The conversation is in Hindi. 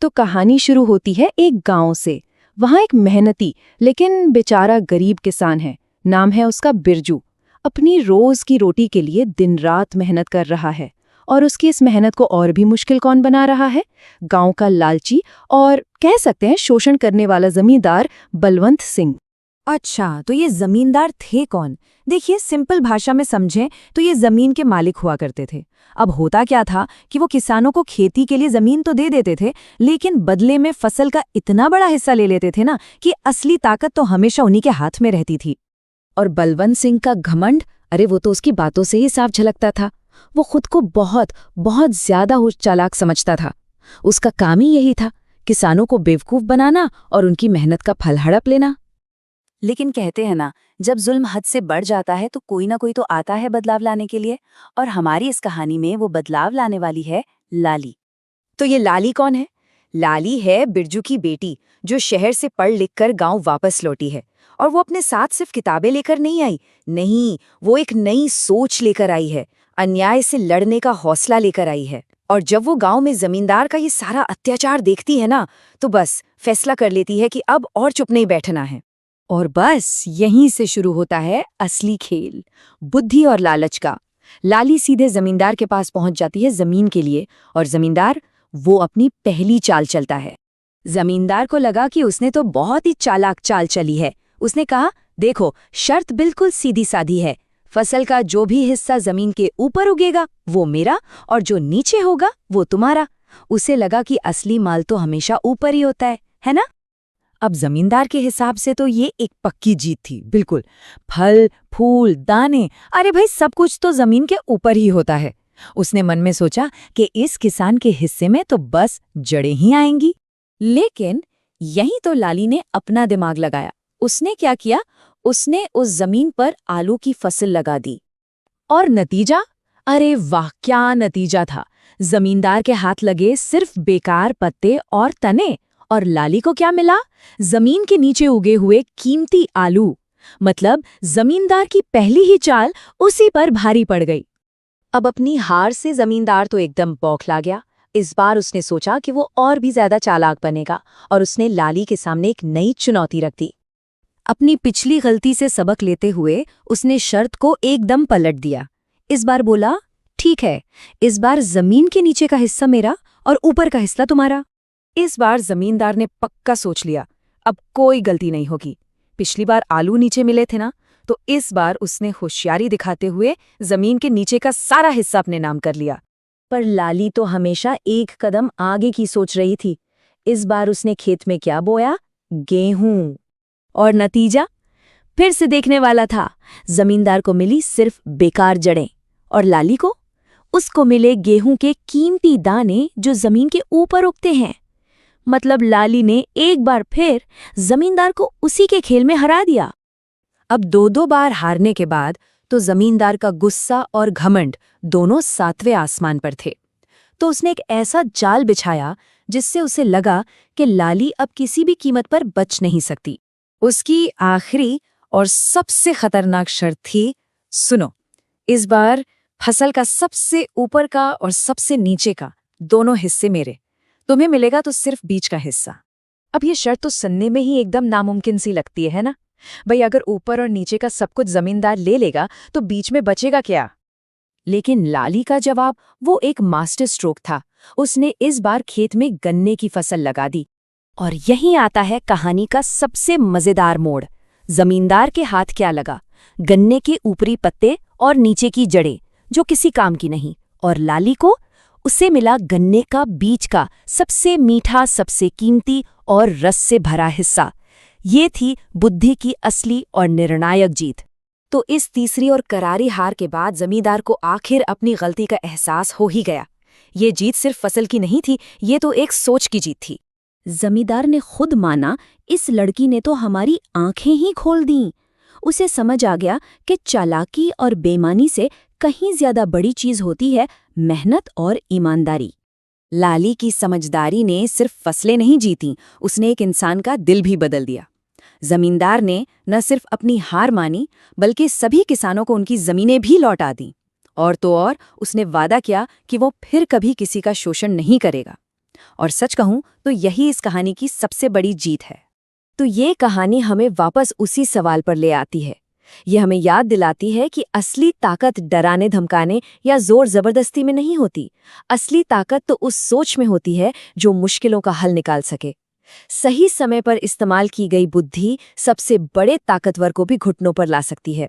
तो कहानी शुरू होती है एक गांव से। वहां एक मेहनती लेकिन बेचारा गरीब किसान है। नाम है उसका बिरजू। अपनी रोज की रोटी के लिए दिन रात मेहनत कर रहा है। और उसकी इस मेहनत को और भी मुश्किल कौन बना रहा है? गांव का लालची और कह सकते हैं शोषण करने वाला जमींदार बलवंत सिंह। अच्छा, तो ये जमींदार थे कौन? देखिए, सिंपल भाषा में समझें तो ये जमीन के मालिक हुआ करते थे। अब होता क्या था कि वो किसानों को खेती के लिए जमीन तो दे देते थे, लेकिन बदले में फसल का इतना बड़ा हिस्सा ले लेते थे ना कि असली ताकत तो हमेशा उन्हीं के हाथ में रहती थी। और बलवंत सिंह का घमंड, अरे वो तो उसकी बातों से ही साफ झलकता था। वो खुद को बहुत बहुत ज्यादा चालाक समझता था। उसका काम ही यही था, किसानों को बेवकूफ बनाना और उनकी मेहनत का फल हड़प लेना। लेकिन कहते हैं ना, जब जुल्म हद से बढ़ जाता है तो कोई ना कोई तो आता है बदलाव लाने के लिए। और हमारी इस कहानी में वो बदलाव लाने वाली है लाली। तो ये लाली कौन है? लाली है बिरजू की बेटी, जो शहर से पढ़ लिख कर गाँव वापस लौटी है। और वो अपने साथ सिर्फ किताबें लेकर नहीं आई, नहीं, वो एक नई सोच लेकर आई है। अन्याय से लड़ने का हौसला लेकर आई है। और जब वो गांव में जमींदार का ये सारा अत्याचार देखती है ना, तो बस फैसला कर लेती है कि अब और चुप नहीं बैठना है। और बस यहीं से शुरू होता है असली खेल, बुद्धि और लालच का। लाली सीधे जमींदार के पास पहुंच जाती है जमीन के लिए, और जमींदार वो अपनी पहली चाल चलता है। जमींदार को लगा कि उसने तो बहुत ही चालाक चाल चली है। उसने कहा, देखो, शर्त बिल्कुल सीधी सादी है। फसल का जो भी हिस्सा जमीन के ऊपर उगेगा वो मेरा, और जो नीचे होगा वो तुम्हारा। उसे लगा कि असली माल तो हमेशा ऊपर ही होता है ना? अब जमींदार के हिसाब से तो ये एक पक्की जीत थी, बिल्कुल। फल, फूल, दाने, अरे भाई, सब कुछ तो जमीन के ऊपर ही होता है। उसने मन में सोचा कि इस किसान के हिस्से में तो बस जड़ें ही आएंगी। लेकिन यही तो लाली ने अपना दिमाग लगाया। उसने क्या किया? उसने उस जमीन पर आलू की फसल लगा दी। और नतीजा? अरे वाह, क्या नतीजा था! जमींदार के हाथ लगे सिर्फ बेकार पत्ते और तने, और लाली को क्या मिला? जमीन के नीचे उगे हुए कीमती आलू। मतलब जमींदार की पहली ही चाल उसी पर भारी पड़ गई। अब अपनी हार से जमींदार तो एकदम बौखला गया। इस बार उसने सोचा कि वो और भी ज्यादा चालाक बनेगा, और उसने लाली के सामने एक नई चुनौती रख दी। अपनी पिछली गलती से सबक लेते हुए उसने शर्त को एकदम पलट दिया। इस बार बोला, ठीक है, इस बार जमीन के नीचे का हिस्सा मेरा और ऊपर का हिस्सा तुम्हारा। इस बार जमींदार ने पक्का सोच लिया, अब कोई गलती नहीं होगी। पिछली बार आलू नीचे मिले थे ना, तो इस बार उसने होशियारी दिखाते हुए जमीन के नीचे का सारा हिस्सा अपने नाम कर लिया। पर लाली तो हमेशा एक कदम आगे की सोच रही थी। इस बार उसने खेत में क्या बोया? गेहूं। और नतीजा फिर से देखने वाला था। जमींदार को मिली सिर्फ बेकार जड़ें, और लाली को? उसको मिले गेहूं के कीमती दाने जो जमीन के ऊपर उगते हैं। मतलब लाली ने एक बार फिर जमींदार को उसी के खेल में हरा दिया। अब दो बार हारने के बाद तो जमींदार का गुस्सा और घमंड दोनों सातवें आसमान पर थे। तो उसने एक ऐसा जाल बिछाया जिससे उसे लगा कि लाली अब किसी भी कीमत पर बच नहीं सकती। उसकी आखिरी और सबसे खतरनाक शर्त थी, सुनो, इस बार फसल का सबसे ऊपर का और सबसे नीचे का दोनों हिस्से मेरे, तुम्हें मिलेगा तो सिर्फ बीच का हिस्सा। अब ये शर्त तो सुनने में ही एकदम नामुमकिन सी लगती है ना? भाई, अगर ऊपर और नीचे का सब कुछ जमींदार ले लेगा तो बीच में बचेगा क्या? लेकिन लाली का जवाब वो एक मास्टर स्ट्रोक था। उसने इस बार खेत में गन्ने की फसल लगा दी। और यहीं आता है कहानी का सबसे मजेदार मोड़। जमींदार के हाथ क्या लगा? गन्ने के ऊपरी पत्ते और नीचे की जड़ें, जो किसी काम की नहीं। और लाली को? उसे मिला गन्ने का बीच का सबसे मीठा, सबसे कीमती और रस से भरा हिस्सा। ये थी बुद्धि की असली और निर्णायक जीत। तो इस तीसरी और करारी हार के बाद जमींदार को आखिर अपनी गलती का एहसास हो ही गया। ये जीत सिर्फ फसल की नहीं थी, ये तो एक सोच की जीत थी। जमींदार ने खुद माना, इस लड़की ने तो हमारी आंखें ही खोल दीं। उसे समझ आ गया कि चालाकी और बेईमानी से कहीं ज्यादा बड़ी चीज होती है मेहनत और ईमानदारी। लाली की समझदारी ने सिर्फ फसलें नहीं जीतीं, उसने एक इंसान का दिल भी बदल दिया। जमींदार ने न सिर्फ अपनी हार मानी, बल्कि सभी किसानों को उनकी जमीनें भी लौटा दी। और तो और उसने वादा किया कि वो फिर कभी किसी का शोषण नहीं करेगा। और सच कहूं तो यही इस कहानी की सबसे बड़ी जीत है। तो ये कहानी हमें वापस उसी सवाल पर ले आती है। ये हमें याद दिलाती है कि असली ताकत डराने धमकाने या जोर जबरदस्ती में नहीं होती। असली ताकत तो उस सोच में होती है जो मुश्किलों का हल निकाल सके। सही समय पर इस्तेमाल की गई बुद्धि सबसे बड़े ताकतवर को भी घुटनों पर ला सकती है।